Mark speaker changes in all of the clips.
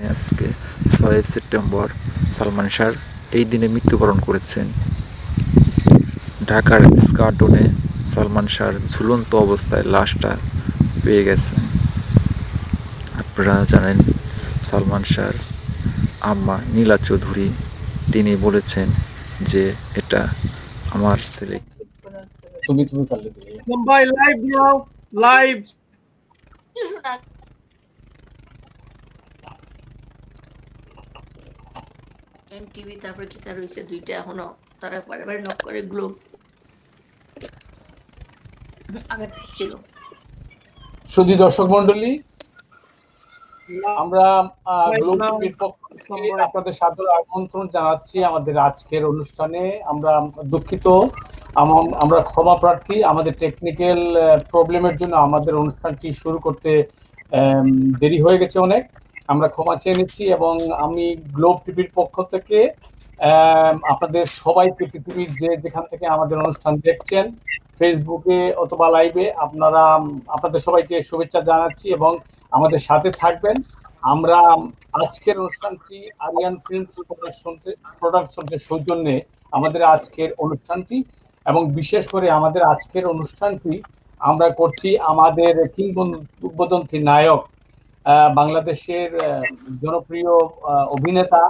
Speaker 1: আজকে ৬ সেপ্টেম্বর সালমান শাহ এই দিনে মৃত্যুবরণ করেছেন। ঢাকার স্কার্ডনে সালমান শাহর ঝুলন্ত অবস্থায় লাশটা পেয়ে গেছেন। আপনারা জানেন সালমান শাহর আম্মা নীলা চৌধুরী তিনি বলেছেন যে এটা আমার ছেলে।
Speaker 2: তুমি পারলে ভাই লাইভ নাও লাইভ
Speaker 3: এনটিভি তারপরে কি তার রয়েছে দুইটা এখনো তারা বারবার নক করে গ্লোব আগে ছিল।
Speaker 2: সুধী দর্শক মন্ডলী, আমরা গ্লোব টিভির পক্ষ থেকে আপনাদের সাদর আমন্ত্রণ জানাচ্ছি আমাদের আজকের অনুষ্ঠানে। আমরা দুঃখিত, আমরা ক্ষমা প্রার্থী, আমাদের টেকনিক্যাল প্রবলেমের জন্য আমাদের অনুষ্ঠানটি শুরু করতে দেরি হয়ে গেছে অনেক। আমরা ক্ষমা চেয়ে নিচ্ছি এবং আমি গ্লোব টিভির পক্ষ থেকে আপনাদের সবাইকে, পৃথিবীর যেখান থেকে আমাদের অনুষ্ঠান দেখছেন, ফেসবুকে অথবা লাইভে, আপনাদের সবাইকে শুভেচ্ছা জানাচ্ছি এবং আমাদের সাথে থাকবেন। আমরা আজকের অনুষ্ঠানটি আরিয়ান ফিল্মস প্রোডাকশনের সৌজন্যে আমাদের আজকের অনুষ্ঠানটি, এবং বিশেষ করে আমাদের আজকের অনুষ্ঠানটি আমরা করছি আমাদের কিংবদন্তি নায়ক, বাংলাদেশের জনপ্রিয় অভিনেতা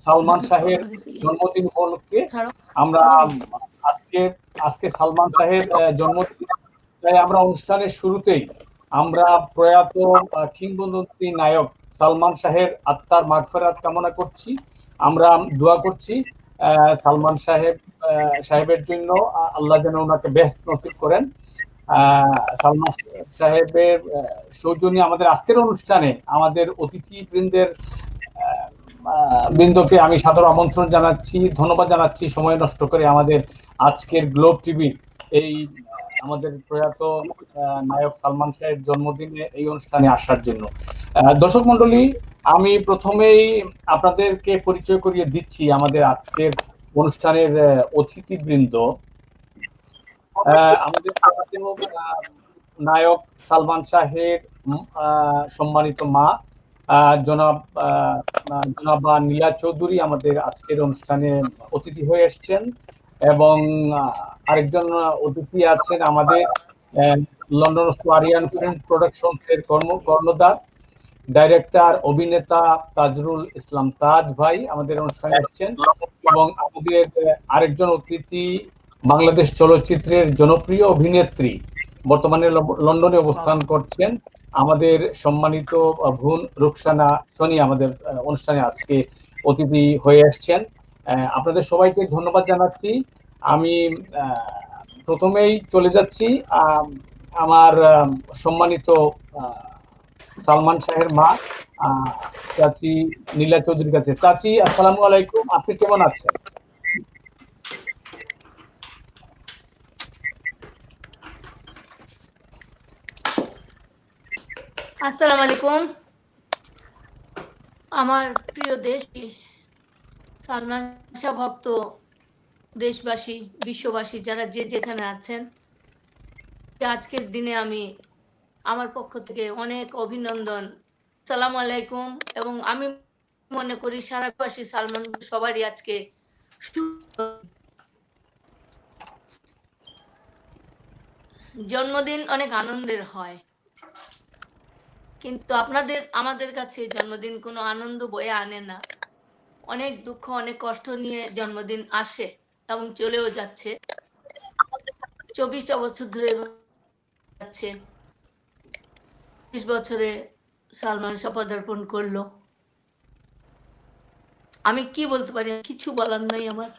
Speaker 2: সালমান শাহের জন্মদিন উপলক্ষে। আমরা আজকে সালমান শাহের জন্মদিন, তাই আমরা অনুষ্ঠানের শুরুতেই আমরা প্রয়াত কিংবদন্তি নায়ক সালমান শাহের আত্মার মাগফিরাত কামনা করছি। আমরা দোয়া করছি সালমান সাহেবের জন্য আল্লাহ যেন ওনাকে বেহেশত নসিব করেন। সালমান সাহেবের সৌজন্যে আমাদের আজকের অনুষ্ঠানে আমাদের অতিথি বৃন্দকে আমি সাদর আমন্ত্রণ জানাচ্ছি, ধন্যবাদ জানাচ্ছি সময় নষ্ট করে আমাদের আজকের গ্লোব টিভি এই আমাদের প্রয়াত নায়ক সালমান শাহের জন্মদিনে এই অনুষ্ঠানে আসার জন্য। দর্শক মন্ডলী, আমি প্রথমেই আপনাদেরকে পরিচয় করিয়ে দিচ্ছি আমাদের আজকের অনুষ্ঠানের অতিথিবৃন্দ। আমাদের নায়ক সালমান শাহের সম্মানিত মা জনাবা নীলা চৌধুরী আমাদের আজকের অনুষ্ঠানে অতিথি হয়ে এসছেন, এবং আরেকজন অতিথি আছেন আমাদের লন্ডন আরিয়ান ফিল্ম প্রোডাকশনস এর কর্ণধার ডাইরেক্টর অভিনেতা তাজরুল ইসলাম তাজ ভাই আমাদের অনুষ্ঠানে এসেছেন, এবং আমাদের আরেকজন অতিথি বাংলাদেশ চলচ্চিত্রের জনপ্রিয় অভিনেত্রী, বর্তমানে লন্ডনে অবস্থান করছেন, আমাদের সম্মানিত বোন রুকসানা সনি আমাদের অনুষ্ঠানে আজকে অতিথি হয়ে আসছেন। আপনাদের সবাইকে ধন্যবাদ জানাচ্ছি। আমি প্রথমেই চলে যাচ্ছি আমার সম্মানিত সালমান শাহের মা চাচি নীলা চৌধুরীর কাছে। চাচি, আসসালামু আলাইকুম, আপনি কেমন আছেন?
Speaker 3: আসসালামু আলাইকুম। আমার প্রিয় দেশ সালমান শাহ ভক্ত দেশবাসী, বিশ্ববাসী যারা যেখানে আছেন, আজকের দিনে আমি আমার পক্ষ থেকে অনেক অভিনন্দন, আসসালামু আলাইকুম। এবং আমি মনে করি সারা দেশবাসী সালমান সবারই আজকে জন্মদিন অনেক আনন্দের হয়, কিন্তু আমাদের কাছে জন্মদিন কোনো আনন্দ বয়ে আনে না। অনেক দুঃখ, অনেক কষ্ট নিয়ে জন্মদিন আসে এবং চলেও যাচ্ছে। 24টা বছর ধরে যাচ্ছে, 20 বছরে সালমান শাহ পদার্পণ করলো। আমি কি বলতে পারি, কিছু বলার নাই আমার।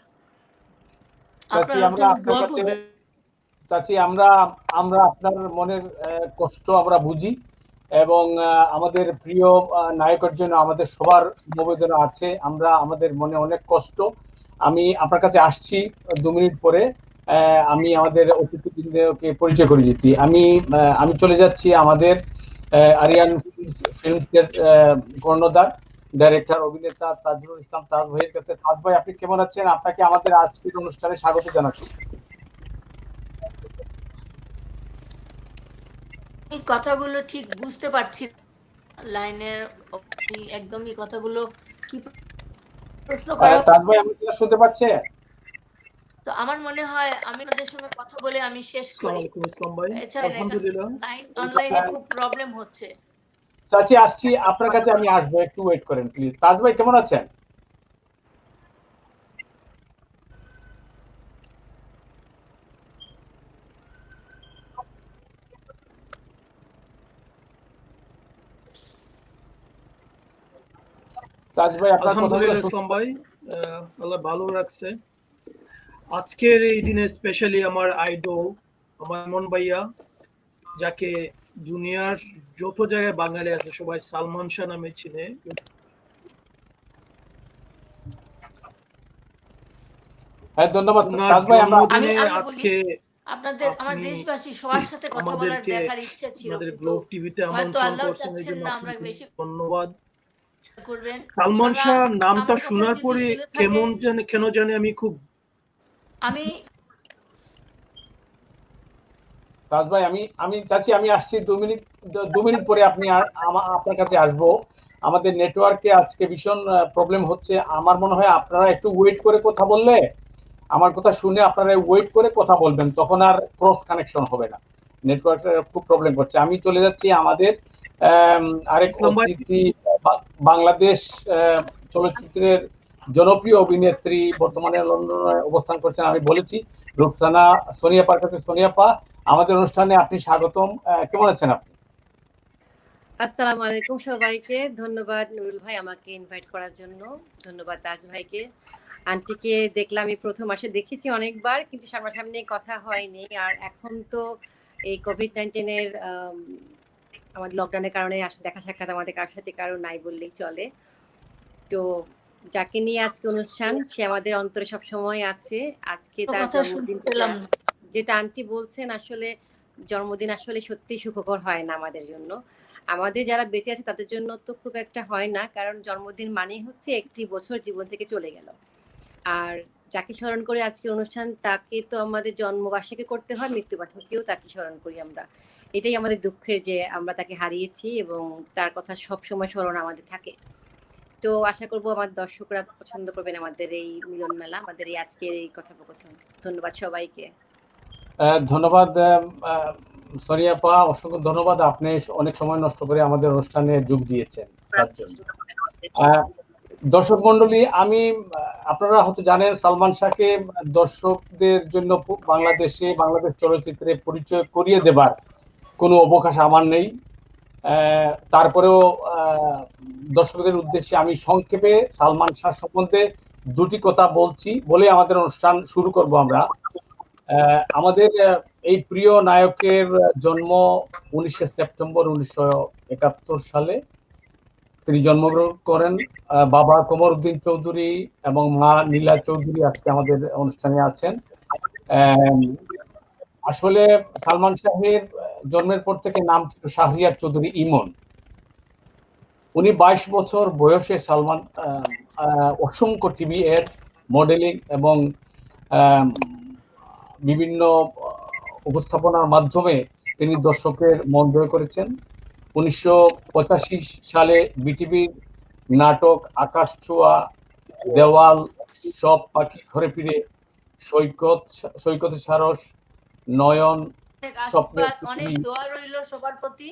Speaker 2: চাচি, আমরা আপনার মনের কষ্ট আমরা বুঝি, এবং আমাদের প্রিয় নায়কের জন্য আমাদের সবার সমবেদনা আছে। আমাদের মনে অনেক কষ্ট। আমি আপনার কাছে আসছি 2 মিনিট পরে। আমি আমাদের অতিথিবৃন্দকে পরিচয় করে দিচ্ছি। আমি চলে যাচ্ছি আমাদের আরিয়ান ফিল্মসের কর্ণধার ডাইরেক্টর অভিনেতা তাজরুল ইসলাম তাজ ভাইয়ের কাছে। তাজ ভাই, আপনি কেমন আছেন? আপনাকে আমাদের আজকের অনুষ্ঠানে স্বাগত জানাচ্ছি।
Speaker 3: এই কথাগুলো ঠিক বুঝতে পারছি লাইনের একদমই কথাগুলো কি প্রশ্ন করা
Speaker 2: তাজ ভাই আমি ক্লাস শুনতে পাচ্ছি?
Speaker 3: তো আমার মনে হয় আমি ওদের সঙ্গে কথা বলে আমি শেষ করি।
Speaker 4: ইসলাম ভাই,
Speaker 3: এছাড়া
Speaker 4: আলহামদুলিল্লাহ।
Speaker 3: লাইন অনলাইনে খুব প্রবলেম হচ্ছে।
Speaker 2: চাচি আসছি, আপনার কাছে আমি আসবো, একটু ওয়েট করেন প্লিজ। তাজ ভাই কেমন আছেন? তাজ ভাই আপনার কথাগুলো
Speaker 4: আলহামদুলিল্লাহ ইসলাম ভাই, আল্লাহ ভালো রাখছে। আজকের এই দিনে স্পেশালি আমার আইডল, আমার মন ভাইয়া, যাকে দুনিয়ার যত জায়গায় বাঙালি আছে সবাই সালমান শাহ নামে চিনে।
Speaker 2: হ্যাঁ ধন্যবাদ
Speaker 4: ওনার
Speaker 2: তাজ ভাই। আমরা
Speaker 4: জন্মদিনে
Speaker 3: আমি বলি,
Speaker 4: আজকে
Speaker 3: আপনাদের আমার
Speaker 4: আপনি
Speaker 3: দেশবাসী সবার সাথে কথা বলার
Speaker 4: আমাদেরকে
Speaker 3: দেখার ইচ্ছে ছিল,
Speaker 4: আমাদের
Speaker 3: কিন্তু
Speaker 4: গ্লোব টিভিতে
Speaker 3: হয়তো
Speaker 4: আমন্ত্রণ
Speaker 3: আল্লাহ
Speaker 4: করছেন, এই
Speaker 3: চাচ্ছেন
Speaker 4: জন্য
Speaker 3: না আমরা
Speaker 4: আপনাকে
Speaker 3: বেশি
Speaker 4: ধন্যবাদ।
Speaker 3: করবেন।
Speaker 4: সালমান
Speaker 3: আমরা
Speaker 4: শাহ নামটা
Speaker 3: আমার কথা
Speaker 4: শোনার
Speaker 3: যদি
Speaker 4: পরে
Speaker 3: শুনে থাকেন,
Speaker 4: কেন জানি আমি খুব
Speaker 3: আমি
Speaker 2: তাজ ভাই আমি চাচি আমি আসছি 2 মিনিট পরে আপনি আপনার কাছে আসবো। আমাদের নেটওয়ার্কে আজকে ভীষণ প্রবলেম হচ্ছে। আমার মনে হয় আপনারা একটু ওয়েট করে কথা বললে, আমার কথা শুনে আপনারা ওয়েট করে কথা বলবেন, তখন আর ক্রস কানেকশন হবে না। নেটওয়ার্কের খুব প্রবলেম করছে। আমি চলে যাচ্ছি আমাদের আরেক
Speaker 4: ইসলাম ভাই,
Speaker 2: অতিথি, বাংলাদেশ চলচ্চিত্রের জনপ্রিয় অভিনেত্রী, বর্তমানে লন্ডনে অবস্থান করছেন। আমি বলেছি রুকসানা সোনিয়াপার কাছে। সোনিয়াপা, আমাদের অনুষ্ঠানে আপনি স্বাগতম। কেমন আছেন আপনি?
Speaker 5: আসসালামু আলাইকুম সবাইকে। ধন্যবাদ নুরুল ভাই আমাকে ইনভাইট করার জন্য। ধন্যবাদ তাজ ভাইকে। আন্টিকে দেখলাম, আমি প্রথম আসে দেখেছি অনেকবার, কিন্তু সামনাসামনি কথা হয়নি। আর এখন তো এই কোভিড-19 এর আমাদের লকডাউনের কারণে আসলে দেখা সাক্ষাৎ আমাদের কারোর সাথে কারো নাই বললেই চলে। তো যাকে নিয়ে আজকে অনুষ্ঠান, সে আমাদের অন্তরে সবসময় আছে। আজকে তার
Speaker 3: কথা শুনতে
Speaker 5: জন্মদিন,
Speaker 3: পেলাম না।
Speaker 5: যেটা আন্টি বলছেন, আসলে জন্মদিন আসলে সত্যিই সুখকর হয় না আমাদের জন্য। আমাদের যারা বেঁচে আছে তাদের জন্য তো খুব একটা হয় না, কারণ জন্মদিন মানেই হচ্ছে একটি বছর জীবন থেকে চলে গেল। আর যাকে স্মরণ করে আজকের অনুষ্ঠান, তাকে তো আমাদের জন্মবার্ষিকী করতে হয়, মৃত্যুবার্ষিকীও তাকে স্মরণ করি আমরা। এটাই আমাদের দুঃখের, যে আমরা তাকে হারিয়েছি এবং তার কথা সব সময় স্মরণ আমাদের থাকে। তো আশা করব আমার দর্শকরা পছন্দ করবেন আমাদের এই মিলন মেলা, আমাদের এই আজকের এই কথোপকথন। ধন্যবাদ সবাইকে।
Speaker 2: ধন্যবাদ সোনিয়াপা, অসংখ্য ধন্যবাদ। আপনি অনেক সময় নষ্ট করে আমাদের অনুষ্ঠানে যোগ দিয়েছেন তার জন্য। দর্শক মন্ডলী, আপনারা হয়তো জানেন সালমান শাহকে দর্শকদের জন্য বাংলাদেশ চলচ্চিত্রে পরিচয় করিয়ে দেবার কোনো অবকাশ আমার নেই। তারপরেও দর্শকদের উদ্দেশ্যে আমি সংক্ষেপে সালমান শাহ সম্বন্ধে দুটি কথা বলে আমাদের অনুষ্ঠান শুরু করব আমরা। আমাদের এই প্রিয় নায়কের জন্ম 19শে সেপ্টেম্বর 1971 সালে। তিনি জন্মগ্রহণ করেন। বাবা কোমর উদ্দিন চৌধুরী এবং মা নীলা চৌধুরী আজকে আমাদের অনুষ্ঠানে আছেন। আসলে সালমান শাহের জন্মের পর থেকে নাম ছিল শাহরিয়ার চৌধুরী ইমন। উনি 22 বছর বয়সে অসংখ্য টিভি এড, মডেলিং এবং বিভিন্ন উপস্থাপনার মাধ্যমে তিনি দর্শকের মন জয় করেছেন। 1985 সালে বিটিভির নাটক আকাশ ছোঁয়া, দেওয়াল, সব পাখি ঘরে ফিরে, সৈকতে সারস, নয়ন,
Speaker 3: অনেক আশীর্বাদ, অনেক দোয়া রইল সবার প্রতি।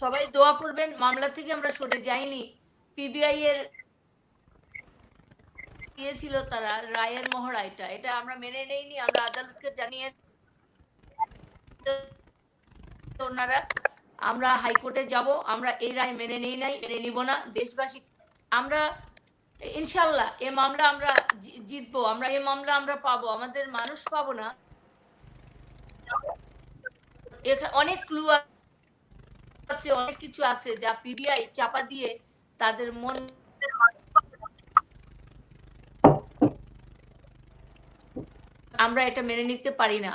Speaker 3: সবাই দোয়া করবেন। মামলা থেকে আমরা সরে যাইনি। পিবিআই এর দিয়েছিল তারা রায়ের মহড়া, এটা আমরা মেনে নেইনি। আমরা আদালতকে জানিয়ে ওনারা, আমরা হাইকোর্টে যাব। আমরা এই রায় মেনে নিব না। দেশবাসী, আমরা ইনশাল্লাহ এই মামলা আমরা জিতবো। আমরা এই মামলা আমরা পাবো, আমাদের মানুষ পাবো না। এখানে অনেক ক্লু আছে, অনেক কিছু আছে যা পিবিআই চাপা দিয়ে তাদের মন, আমরা এটা মেনে নিতে পারি না।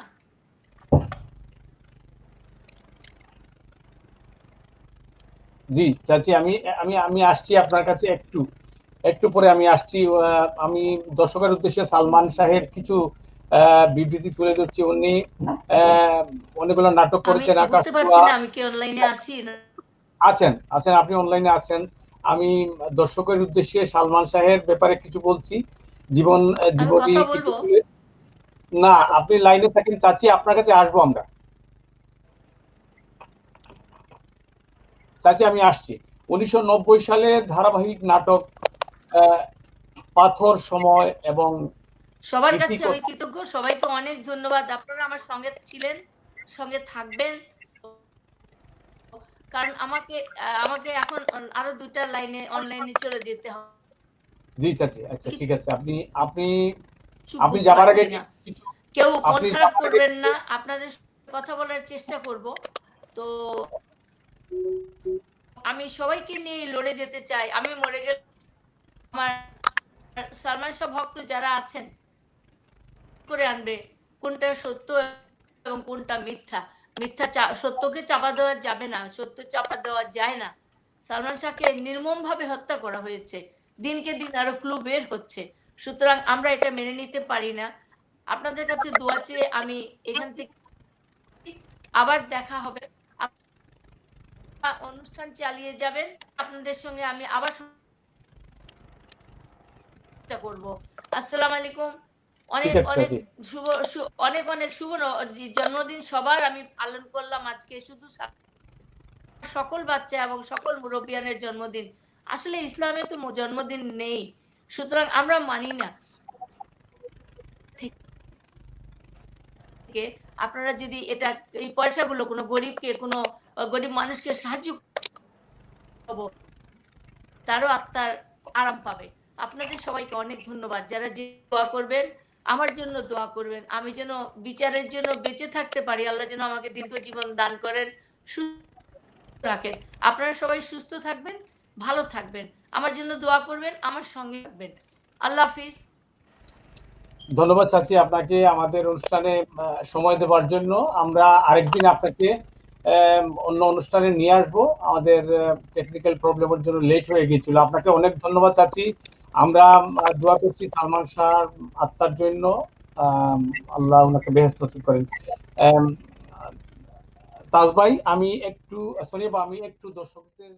Speaker 2: জি চাচি, আমি আসছি আপনার কাছে একটু পরে আমি আসছি। আমি দর্শকের উদ্দেশ্যে সালমান শাহের কিছু বিবৃতি তুলে ধরছি। উনি অনেকগুলো নাটক
Speaker 3: আমি
Speaker 2: করেছেন,
Speaker 3: বুঝতে পারছি
Speaker 2: আকাশছোঁয়া।
Speaker 3: না আমি কি অনলাইনে আছি না।
Speaker 2: আছেন আছেন আপনি অনলাইনে আছেন। আমি দর্শকের উদ্দেশ্যে সালমান শাহের ব্যাপারে কিছু বলছি,
Speaker 3: আমি
Speaker 2: জীবনী
Speaker 3: কথা
Speaker 2: কিছু
Speaker 3: বলবো।
Speaker 2: না, আপনি লাইনে থাকেন চাচি, আপনার কাছে আসবো আমরা। চাচি আমি আসছি। 1990 সালে ধারাবাহিক নাটক পাথর, সময় এবং
Speaker 3: সবার কাছে আমি
Speaker 2: ইতিকথা।
Speaker 3: কৃতজ্ঞ। সবাইকে অনেক ধন্যবাদ। আপনারা আমার সঙ্গে ছিলেন, সঙ্গে থাকবেন। কারণ আমাকে এখন আরো 2টা লাইনে অনলাইনে চলে যেতে হবে।
Speaker 2: জি চাচি, আচ্ছা ঠিক আছে। আপনি আপনি
Speaker 3: কিছু
Speaker 2: আপনি
Speaker 3: বুঝতে
Speaker 2: যাবার আগে
Speaker 3: পারছি না।
Speaker 2: কিছু
Speaker 3: কেউ মন
Speaker 2: আপনি
Speaker 3: খারাপ
Speaker 2: যাবার আগে
Speaker 3: করবেন না। আপনাদের সাথে কথা বলার চেষ্টা করব। তো আমি সবাইকে নিয়ে লড়ে যেতে চাই। আমি মরে গেলে আমার সালমান শাহ ভক্ত যারা আছেন করে আনবে কোনটা সত্য এবং কোনটা মিথ্যা। সত্যকে চাপা দেওয়া যাবে না, সত্য চাপা দেওয়া যায় না। সালমান শাহকে নির্মমভাবে হত্যা করা হয়েছে, দিনকে দিন আরো ক্লু বের হচ্ছে। সুতরাং আমরা এটা মেনে নিতে পারি না। আপনাদের কাছে দোয়া চেয়ে আমি এখান থেকে আবার দেখা হবে। অনুষ্ঠান চালিয়ে যাবেন, আপনাদের সঙ্গে আমি আবার করব। আসসালামু আলাইকুম।
Speaker 2: ঠিক
Speaker 3: অনেক
Speaker 2: আছে
Speaker 3: অনেক
Speaker 2: চাচি।
Speaker 3: অনেক অনেক শুভ জন্মদিন সবার আমি পালন করলাম আজকে। শুধু সকল বাচ্চা এবং সকল মুরব্বিয়ানের জন্মদিন। আসলে ইসলামে তো জন্মদিন নেই, সুতরাং আমরা মানি না। আপনারা যদি এটা এই পয়সাগুলো কোনো গরিবকে, কোনো গরিব মানুষকে সাহায্য করব, তারও আত্মার আরাম পাবে। আপনাদের সবাইকে অনেক ধন্যবাদ। যারা যে দোয়া করবেন, আমার জন্য দোয়া করবেন। আমি যেন বিচারের জন্য বেঁচে থাকতে পারি। আল্লাহ যেন আমাকে দীর্ঘ জীবন দান করেন, সুস্থ রাখেন। আপনারা সবাই সুস্থ থাকবেন, ভালো থাকবেন। আমার জন্য দোয়া করবেন, আমার সঙ্গে থাকবেন। আল্লাহ হাফিজ।
Speaker 2: ধন্যবাদ চাচি আপনাকে আমাদের অনুষ্ঠানে সময় দেওয়ার জন্য। আমরা আরেকদিন আপনাকে অন্য অনুষ্ঠানে নিয়ে আসবো। আমাদের টেকনিক্যাল প্রবলেমের জন্য লেট হয়ে গিয়েছিল। আপনাকে অনেক ধন্যবাদ চাচি। আমরা দোয়া করছি সালমান শাহ আত্মার জন্য, আল্লাহ ওনাকে বেহেশত নসিব করেন। তাজ ভাই, আমি একটু সরি, আমি একটু দর্শকদের